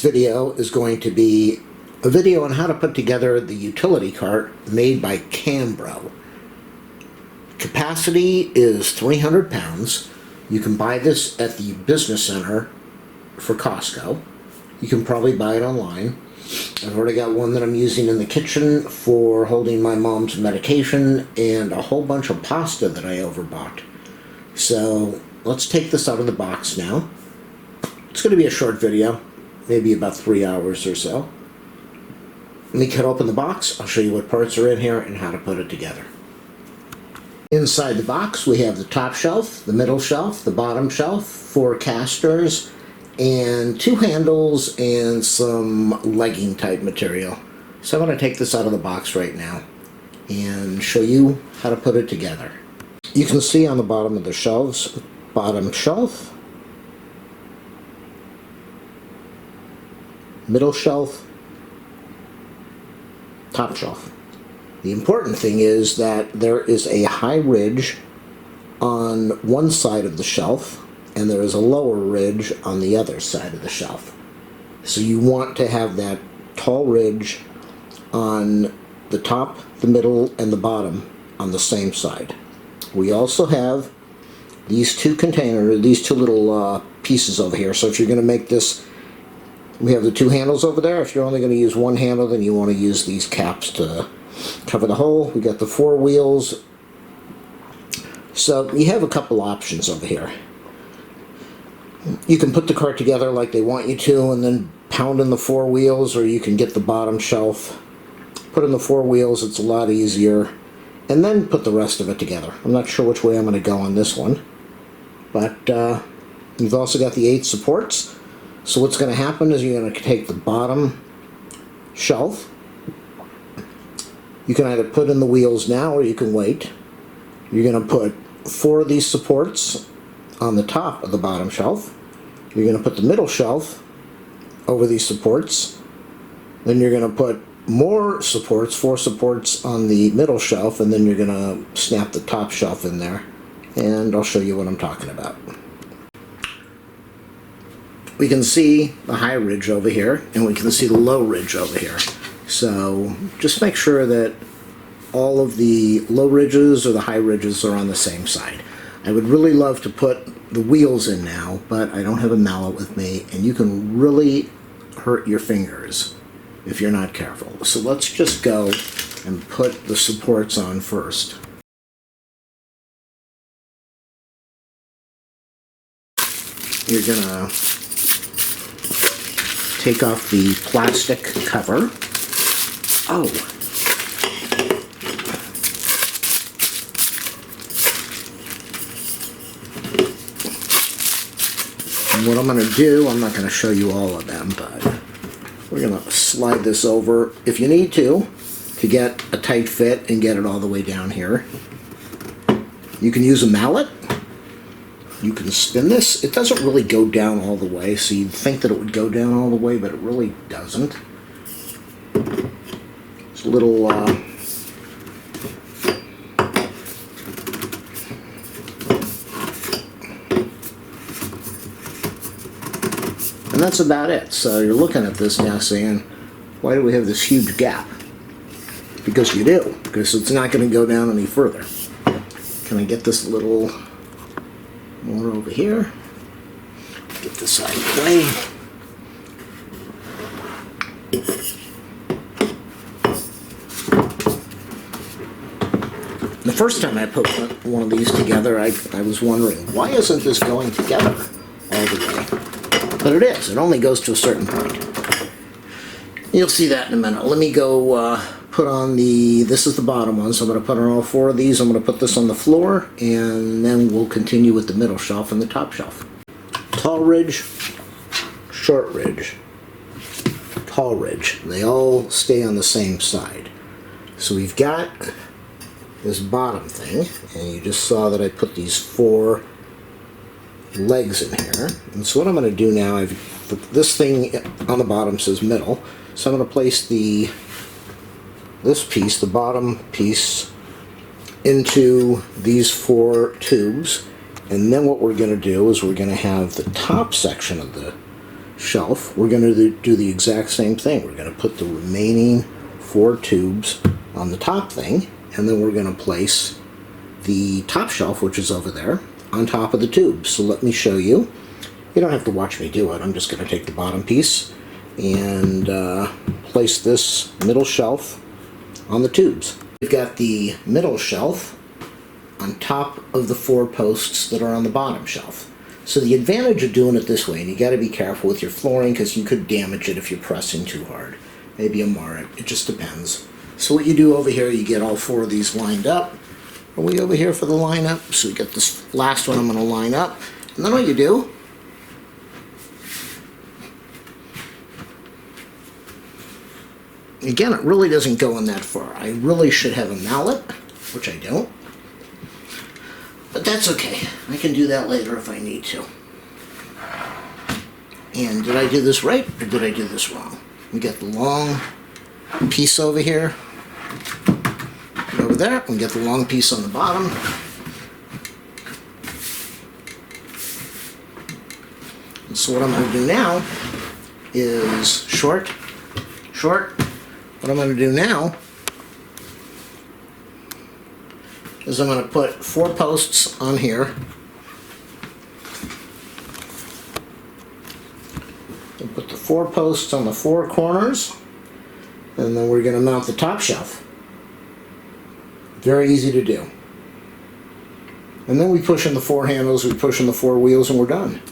video is going to be a video on how to put together the utility cart made by CAMBRO. Capacity is 300 pounds. You can buy this at the business center for COSTCO. You can probably buy it online. I've already got one that I'm using in the kitchen for holding my mom's medication and a whole bunch of pasta that I overbought. So let's take this out of the box now. It's going to be a short video, maybe about 3 hours or so. Let me cut open the box. I'll show you what parts are in here and how to put it together. Inside the box we have the top shelf, the middle shelf, the bottom shelf, 4 casters, and 2 handles and some legging type material. So I'm going to take this out of the box right now and show you how to put it together. You can see on the bottom of the shelves, bottom shelf, middle shelf, top shelf. The important thing is that there is a high ridge on one side of the shelf and there is a lower ridge on the other side of the shelf. So you want to have that tall ridge on the top, the middle, and the bottom on the same side. We also have these two little pieces over here. So if you're going to make this, we have the 2 handles over there. If you're only going to use one handle, then you want to use these caps to cover the hole. We got the 4 wheels. So you have a couple options over here. You can put the cart together like they want you to and then pound in the 4 wheels, or you can get the bottom shelf, put in the 4 wheels. It's a lot easier, and then put the rest of it together. I'm not sure which way I'm going to go on this one, but you've also got the 8 supports. So what's going to happen is you're going to take the bottom shelf. You can either put in the wheels now or you can wait. You're going to put 4 of these supports on the top of the bottom shelf. You're going to put the middle shelf over these supports. Then you're going to put more supports, 4 supports on the middle shelf, and then you're going to snap the top shelf in there. And I'll show you what I'm talking about. We can see the high ridge over here, and we can see the low ridge over here. So just make sure that all of the low ridges or the high ridges are on the same side. I would really love to put the wheels in now, but I don't have a mallet with me, and you can really hurt your fingers if you're not careful. So let's just go and put the supports on first. You're gonna take off the plastic cover. Oh. And what I'm going to do, I'm not going to show you all of them, but we're going to slide this over if you need to get a tight fit and get it all the way down here. You can use a mallet. You can spin this. It doesn't really go down all the way, so you'd think that it would go down all the way, but it really doesn't. It's a little and that's about it. So you're looking at this now saying, why do we have this huge gap? Because you do, because it's not going to go down any further. Can I get this little more over here? Get this out of the way. The first time I put one of these together, I was wondering, why isn't this going together all the way? But it is. It only goes to a certain point. You'll see that in a minute. Let me go put on this is the bottom one, so I'm going to put on all 4 of these. I'm going to put this on the floor, and then we'll continue with the middle shelf and the top shelf. Tall ridge, short ridge, tall ridge. They all stay on the same side. So we've got this bottom thing, and you just saw that I put these 4 legs in here. And so what I'm going to do now, this thing on the bottom says middle, so I'm going to place this piece, the bottom piece, into these 4 tubes, and then what we're going to do is we're going to have the top section of the shelf, we're going to do the exact same thing. We're going to put the remaining 4 tubes on the top thing, and then we're going to place the top shelf, which is over there, on top of the tubes. So let me show you. You don't have to watch me do it. I'm just going to take the bottom piece and place this middle shelf on the tubes. We've got the middle shelf on top of the 4 posts that are on the bottom shelf. So the advantage of doing it this way, and you got to be careful with your flooring because you could damage it if you're pressing too hard. Maybe you mar it. It just depends. So what you do over here, you get all 4 of these lined up. Are we over here for the lineup? So we got this last one I'm going to line up. And then what you do, again, it really doesn't go in that far. I really should have a mallet, which I don't. But that's okay. I can do that later if I need to. And did I do this right or did I do this wrong? We got the long piece over here. Over there, we get the long piece on the bottom. And so what I'm going to do now is short. What I'm going to do now is I'm going to put 4 posts on here. And put the 4 posts on the 4 corners, and then we're going to mount the top shelf. Very easy to do. And then we push in the 4 handles, we push in the 4 wheels, and we're done.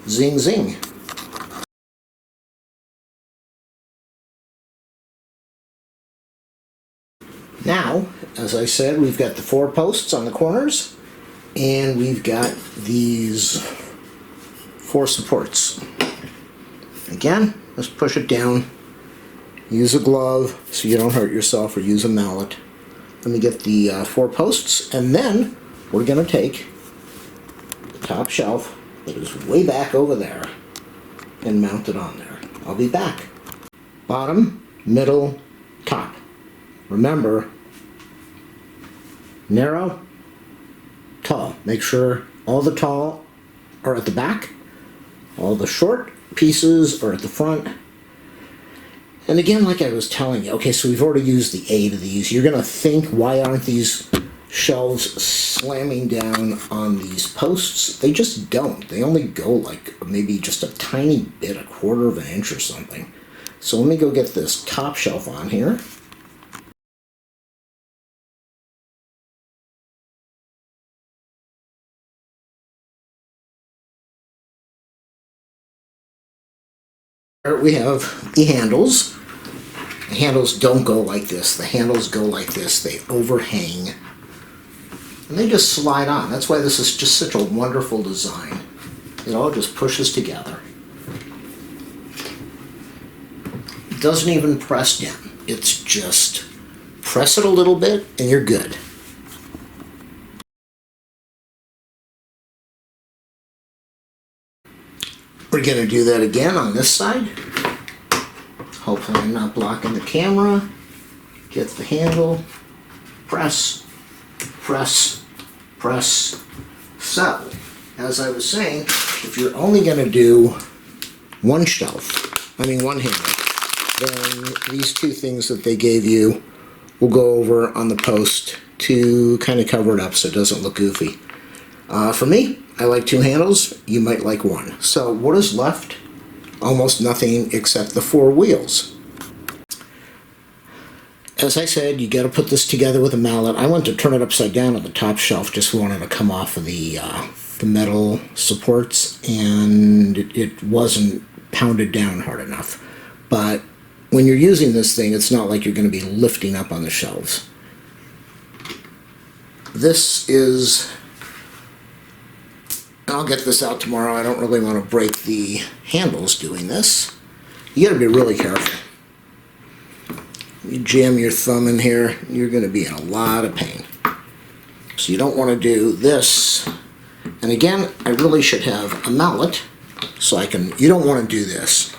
Zing, zing. Now, as I said, we've got the 4 posts on the corners, and we've got these 4 supports. Again, let's push it down. Use a glove so you don't hurt yourself, or use a mallet. Let me get the 4 posts, and then we're going to take the top shelf that is way back over there and mount it on there. I'll be back. Bottom, middle, top. Remember, narrow, tall. Make sure all the tall are at the back, all the short pieces are at the front. And again, like I was telling you, okay, so we've already used the 8 of these. You're going to think, why aren't these shelves slamming down on these posts? They just don't. They only go like maybe just a tiny bit, a quarter of an inch or something. So let me go get this top shelf on here. Here we have the handles. The handles don't go like this. The handles go like this. They overhang. And they just slide on. That's why this is just such a wonderful design. It all just pushes together. It doesn't even press down. It's just press it a little bit and you're good. We're going to do that again on this side. Hopefully I'm not blocking the camera. Get the handle. Press, press, press. So, as I was saying, if you're only going to do one handle, then these 2 things that they gave you will go over on the post to kind of cover it up so it doesn't look goofy. For me, I like 2 handles. You might like 1. So what is left? Almost nothing except the 4 wheels. As I said, you got to put this together with a mallet. I went to turn it upside down on the top shelf, just wanted to come off of the metal supports, and it wasn't pounded down hard enough. But when you're using this thing, it's not like you're going to be lifting up on the shelves. This is... I'll get this out tomorrow. I don't really want to break the handles doing this. You got to be really careful. You jam your thumb in here, you're going to be in a lot of pain. So you don't want to do this. And again, I really should have a mallet so I can, you don't want to do this.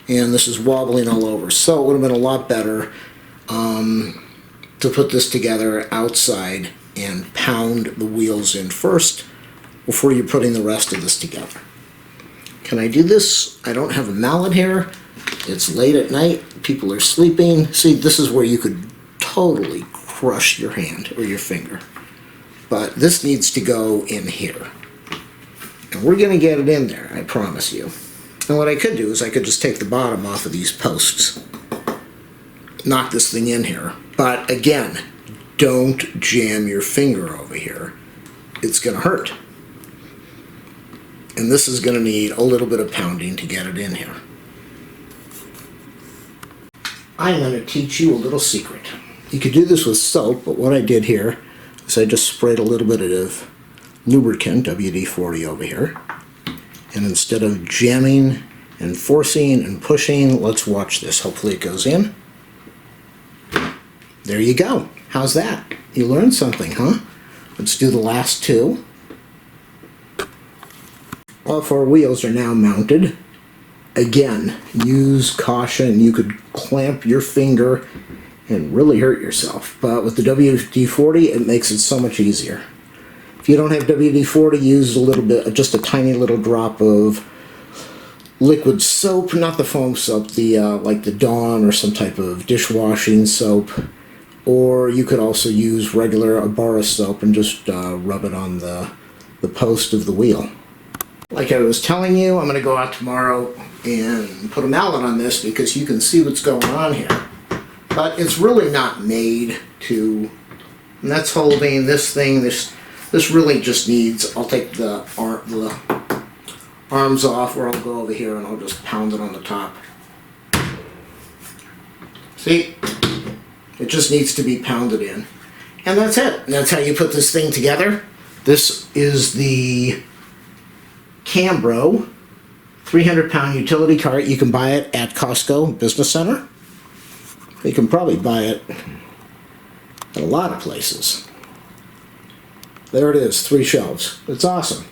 And this is wobbling all over. So it would have been a lot better to put this together outside and pound the wheels in first before you're putting the rest of this together. Can I do this? I don't have a mallet here. It's late at night. People are sleeping. See, this is where you could totally crush your hand or your finger. But this needs to go in here. And we're going to get it in there, I promise you. And what I could do is I could just take the bottom off of these posts. Knock this thing in here. But again, don't jam your finger over here. It's going to hurt. And this is going to need a little bit of pounding to get it in here. I'm going to teach you a little secret. You could do this with soap, but what I did here is I just sprayed a little bit of lubricant, WD-40 over here. And instead of jamming and forcing and pushing, let's watch this. Hopefully it goes in. There you go. How's that? You learned something, huh? Let's do the last two. All four wheels are now mounted. Again, use caution. You could clamp your finger and really hurt yourself. But with the WD-40, it makes it so much easier. If you don't have WD-40, use a little bit, just a tiny little drop of liquid soap, not the foam soap, the like the Dawn or some type of dishwashing soap. Or you could also use regular a bar of soap and just rub it on the post of the wheel. Like I was telling you, I'm going to go out tomorrow and put a mallet on this because you can see what's going on here. But it's really not made to, and that's holding this thing, this really just needs, I'll take the arms off, or I'll go over here and I'll just pound it on the top. See? It just needs to be pounded in. And that's it. And that's how you put this thing together. This is the CAMBRO 300-pound utility cart. You can buy it at COSTCO Business Center. You can probably buy it at a lot of places. There it is, 3 shelves. It's awesome.